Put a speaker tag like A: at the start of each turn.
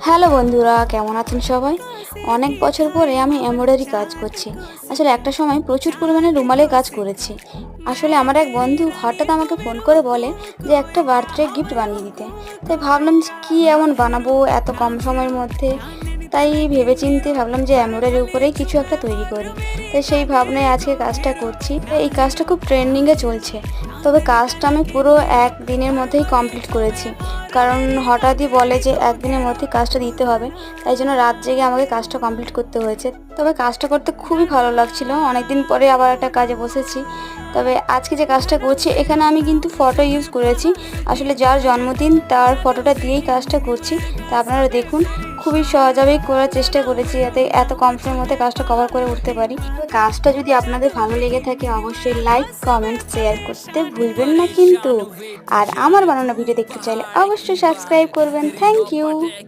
A: Hello বন্ধুরা, কেমন আছেন সবাই? অনেক বছর পরে আমি এমব্রয়ডারি কাজ করছি। আসলে একটা সময় প্রচুর পরিমাণে রুমালে কাজ করেছি। আসলে আমার এক বন্ধু হঠাৎ আমাকে ফোন করে বলে যে একটা বার্থডে গিফট বানিয়ে দিতে। তাই ভাবলাম যে কী এমন বানাবো এত কম সময়ের মধ্যে। তাই ভেবেচিন্তে ভাবলাম যে এমব্রয়ডারির উপরেই কিছু একটা তৈরি করি। তাই সেই ভাবনায় আজকে কাজটা করছি। এই কাজটা খুব ট্রেন্ডিংয়ে চলছে। তবে কাজটা আমি পুরো একদিনের মধ্যেই কমপ্লিট করেছি, কারণ হঠাৎই বলে যে একদিনের মধ্যে কাজটা দিতে হবে। তাই জন্য রাত জেগে আমাকে কাজটা কমপ্লিট করতে হয়েছে। তবে কাজটা করতে খুবই ভালো লাগছিল। অনেকদিন পরে আবার একটা কাজে বসেছি। তবে আজকে যে কাজটা করছি এখানে আমি কিন্তু ফটো ইউজ করেছি। আসলে যার জন্মদিন তার ফটোটা দিয়েই কাজটা করছি। তা আপনারা দেখুন, খুবই সহজভাবেই করার চেষ্টা করেছি যাতে এত কম সময়ের মধ্যে কাজটা কভার করে উঠতে পারি। তবে কাজটা যদি আপনাদের ভালো লেগে থাকে অবশ্যই লাইক, কমেন্ট, শেয়ার করতে ভুলবেন না কিন্তু। আর আমার বানানো ভিডিও দেখতে চাইলে অবশ্যই সাবস্ক্রাইব করবেন। Thank you.